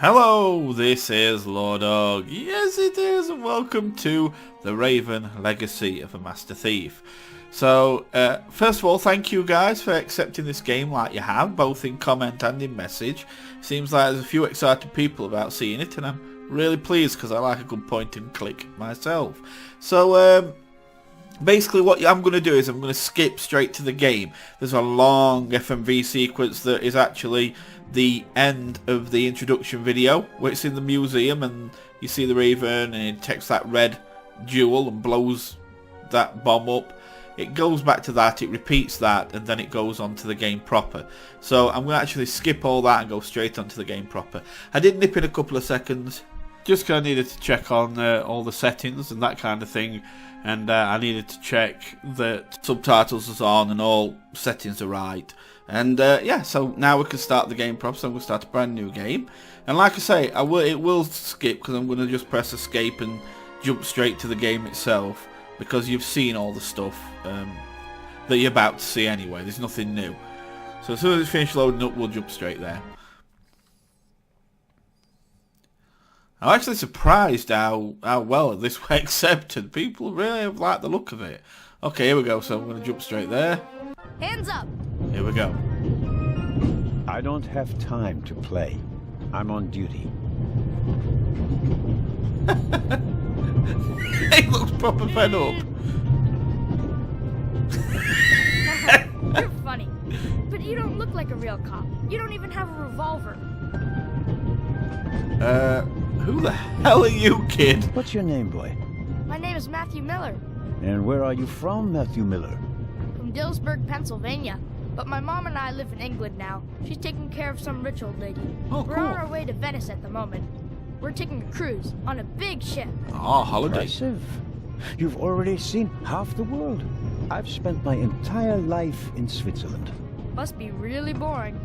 Hello, this is Lordug. Yes, it is, and welcome to the Raven Legacy of a Master Thief. So, first of all, thank you guys for accepting this game like you have, both in comment and in message. Seems like there's a few excited people about seeing it, and I'm really pleased because I like a good point and click myself. So, basically what I'm going to do is I'm going to skip straight to the game. There's a long FMV sequence that is actually the end of the introduction video, where it's in the museum and you see the Raven and it takes that red jewel and blows that bomb up. It goes back to that, it repeats that, and then it goes on to the game proper. So I'm going to actually skip all that and go straight onto the game proper. I did nip in a couple of seconds, just because I needed to check on all the settings and that kind of thing. And I needed to check that subtitles is on and all settings are right. And yeah, so now we can start the game proper. So I'm going to start a brand new game. And like I say, it will skip because I'm going to just press escape and jump straight to the game itself. Because you've seen all the stuff that you're about to see anyway. There's nothing new. So as soon as it's finished loading up, we'll jump straight there. I'm actually surprised how well this was accepted. People really have liked the look of it. Okay, here we go. So I'm going to jump straight there. Hands up! Here we go. I don't have time to play. I'm on duty. He looks proper fed up. You're funny. But you don't look like a real cop. You don't even have a revolver. Who the hell are you, kid? What's your name, boy? My name is Matthew Miller. And where are you from, Matthew Miller? From Dillsburg, Pennsylvania. But my mom and I live in England now. She's taking care of some rich old lady. Oh, We're cool. on our way to Venice at the moment. We're taking a cruise on a big ship. Oh, holiday. Impressive. You've already seen half the world. I've spent my entire life in Switzerland. Must be really boring.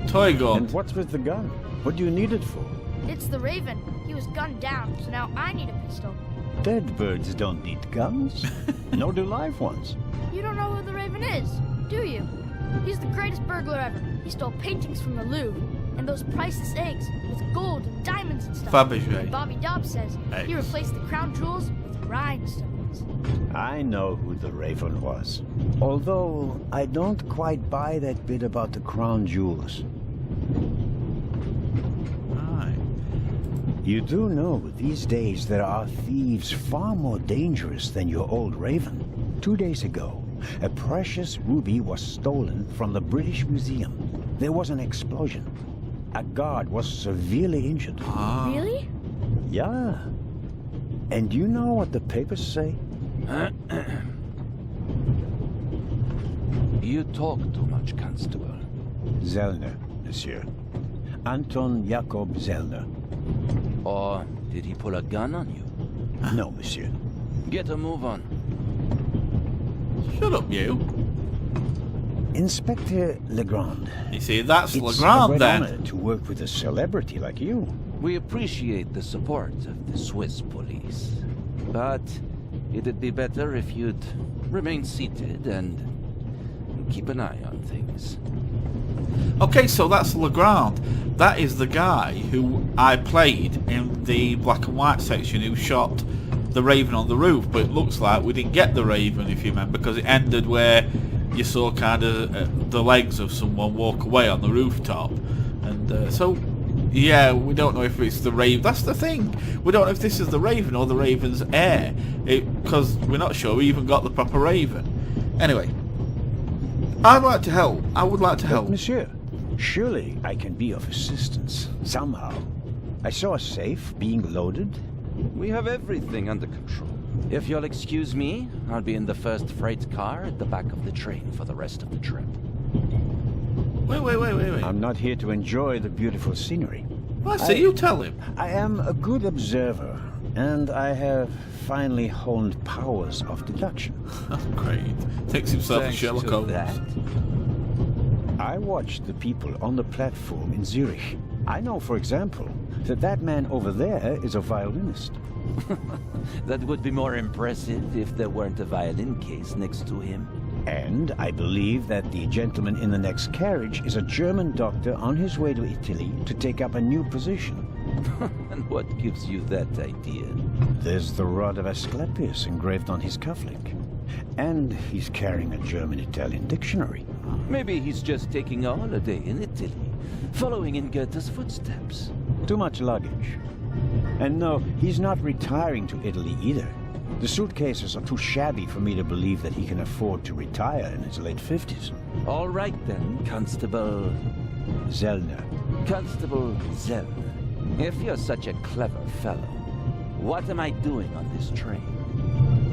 Toy gun. And what's with the gun? What do you need it for? It's the Raven. He was gunned down, so now I need a pistol. Dead birds don't need guns. Nor do live ones. You don't know who the Raven is, do you? He's the greatest burglar ever. He stole paintings from the Louvre and those priceless eggs with gold and diamonds and stuff. Fabergé. And Bobby Dobbs says he replaced the crown jewels with rhinestones. I know who the Raven was. Although I don't quite buy that bit about the crown jewels. Right. You do know these days there are thieves far more dangerous than your old Raven. 2 days ago, a precious ruby was stolen from the British Museum. There was an explosion. A guard was severely injured. Ah. Really? Yeah. And you know what the papers say? You talk too much, Constable. Zellner, monsieur. Anton Jakob Zellner. Or did he pull a gun on you? No, monsieur. Get a move on. Shut up, you. Inspector Legrand. You see, that's It's Legrand a great then. honor to work with a celebrity like you. We appreciate the support of the Swiss police. But it'd be better if you'd remain seated and keep an eye on things. Okay, so that's Legrand. That is the guy who I played in the black and white section who shot the Raven on the roof. But it looks like we didn't get the Raven, if you remember, because it ended where you saw kind of the legs of someone walk away on the rooftop. And so, yeah, we don't know if it's the Raven. That's the thing. We don't know if this is the Raven or the Raven's heir. Because we're not sure we even got the proper Raven. Anyway, I'd like to help. I would like to help. But, monsieur, surely I can be of assistance, somehow. I saw a safe being loaded. We have everything under control. If you'll excuse me, I'll be in the first freight car at the back of the train for the rest of the trip. Wait. I'm not here to enjoy the beautiful scenery. Well, I see, you tell him. I am a good observer, and I have finally honed powers of deduction. Oh, great. Takes himself a Thanks Sherlock to Holmes. that. I watched the people on the platform in Zurich. I know, for example, that man over there is a violinist. That would be more impressive if there weren't a violin case next to him. And I believe that the gentleman in the next carriage is a German doctor on his way to Italy to take up a new position. And what gives you that idea? There's the rod of Asclepius engraved on his cufflink. And he's carrying a German-Italian dictionary. Maybe he's just taking a holiday in Italy, following in Goethe's footsteps. Too much luggage. And no, he's not retiring to Italy either. The suitcases are too shabby for me to believe that he can afford to retire in his late 50s. All right then, Constable... Zellner. Constable Zellner. If you're such a clever fellow, what am I doing on this train?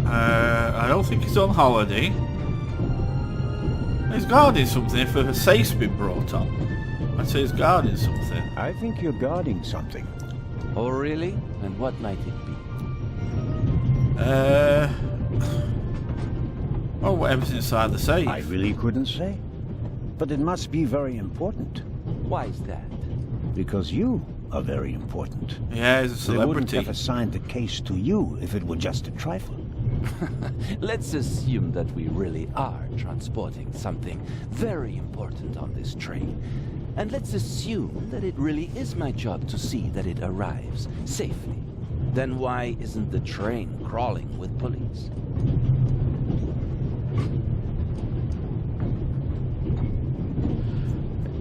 I don't think he's on holiday. He's guarding something if a safe's been brought on. I'd say he's guarding something. I think you're guarding something. Oh, really? And what might it be? Oh, whatever's inside the safe. I really couldn't say. But it must be very important. Why is that? Because you are very important. Yeah, he's a They wouldn't celebrity. have assigned the case to you if it were just a trifle. Let's assume that we really are transporting something very important on this train. And let's assume that it really is my job to see that it arrives safely. Then why isn't the train crawling with police?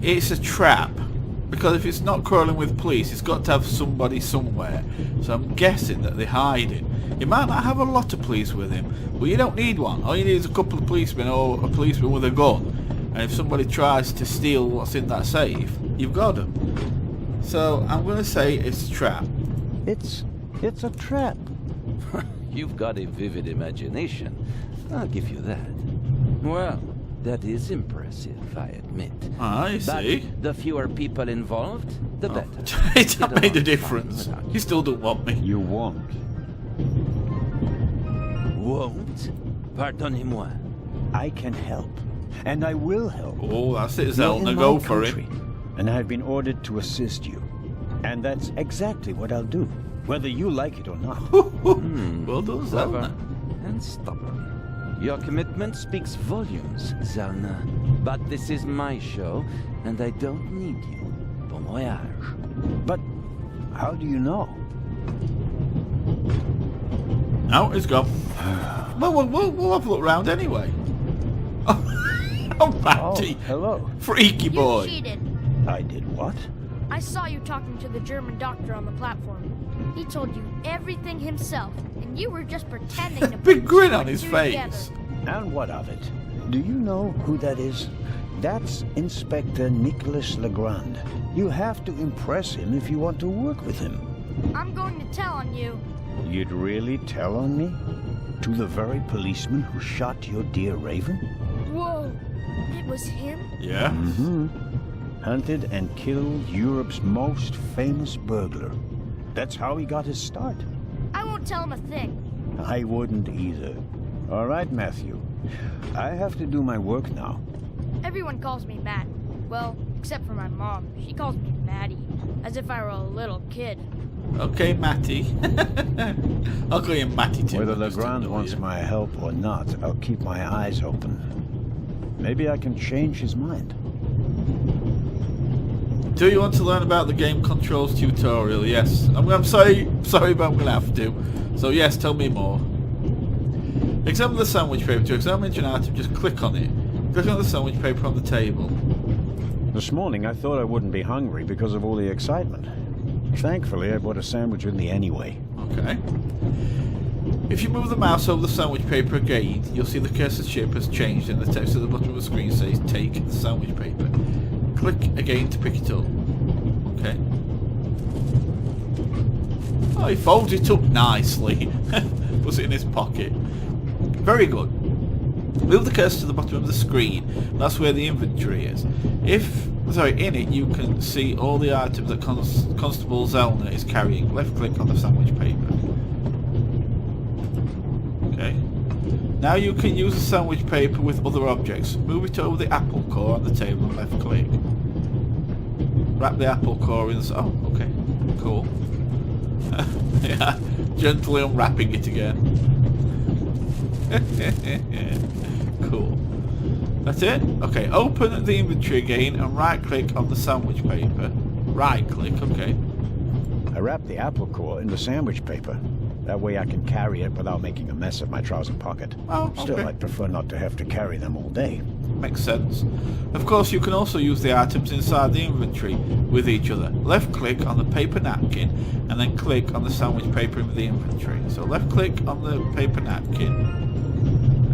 It's a trap. Because if it's not crawling with police, it's got to have somebody somewhere. So I'm guessing that they hide it. He might not have a lot of police with him, but you don't need one. All you need is a couple of policemen or a policeman with a gun. And if somebody tries to steal what's in that safe, you've got them. So I'm going to say it's a trap. It's a trap. You've got a vivid imagination. I'll give you that. Well, that is impressive, I admit. Ah, you But see. the fewer people involved, the better. It's Get not made a along difference. fine without You still don't want me. You won't. Won't? Pardonnez-moi. I can help. And I will help. Oh, that's it, You're Zelda. in Go my for country, it. And I've been ordered to assist you. And that's exactly what I'll do, whether you like it or not. Well done, Clever Zelda. and stubborn. Your commitment speaks volumes, Zelna. But this is my show, and I don't need you. Bon voyage. But how do you know? No, it's gone. Well, we'll have a look round anyway. Oh, Matty. Hello. Freaky You boy. cheated. I did what? I saw you talking to the German doctor on the platform. He told you everything himself, and you were just pretending to Big put grin two on and his two face. together. And what of it? Do you know who that is? That's Inspector Nicholas Legrand. You have to impress him if you want to work with him. I'm going to tell on you. You'd really tell on me? To the very policeman who shot your dear Raven? Whoa, it was him? Yeah. Mm-hmm. Hunted and killed Europe's most famous burglar. That's how he got his start. I won't tell him a thing. I wouldn't either. All right, Matthew. I have to do my work now. Everyone calls me Matt. Well, except for my mom. She calls me Maddie, as if I were a little kid. Okay, Matty. I'll call you Matty too. Whether just to Legrand annoy wants you. my help or not, I'll keep my eyes open. Maybe I can change his mind. Do you want to learn about the game controls tutorial? Yes. I'm sorry, but I'm going to have to. So yes, tell me more. Examine the sandwich paper. To examine an item, just click on it. Click on the sandwich paper on the table. This morning I thought I wouldn't be hungry because of all the excitement. Thankfully, I bought a sandwich with me anyway. Okay. If you move the mouse over the sandwich paper again, you'll see the cursor shape has changed and the text at the bottom of the screen says take the sandwich paper. Click again to pick it up. Okay. Oh, he folds it up nicely. Puts it in his pocket. Very good. Move the cursor to the bottom of the screen. That's where the inventory is. In it you can see all the items that Constable Zellner is carrying. Left click on the sandwich paper. Okay. Now you can use the sandwich paper with other objects. Move it over the apple core on the table and left click. Wrap the apple core in the... Oh, okay. Cool. Yeah, gently unwrapping it again. Cool. That's it? Okay, open the inventory again and right click on the sandwich paper. Right click, okay. I wrapped the apple core in the sandwich paper. That way I can carry it without making a mess of my trouser pocket. Oh, okay. Still, I'd prefer not to have to carry them all day. Makes sense. Of course, you can also use the items inside the inventory with each other. Left click on the paper napkin and then click on the sandwich paper in the inventory. So left click on the paper napkin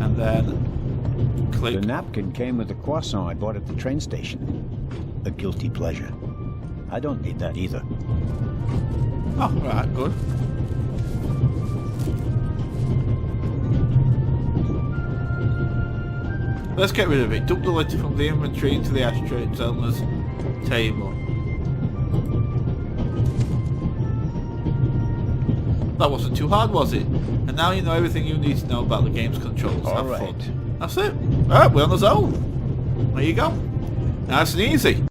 and then click. The napkin came with the croissant I bought at the train station. A guilty pleasure. I don't need that either. Oh, right, good. Let's get rid of it. Dump the litter from the inventory into the ashtray at Zelda's table. That wasn't too hard, was it? And now you know everything you need to know about the game's controls. Have fun. That's it. Alright, we're on the zone. There you go. Nice and easy.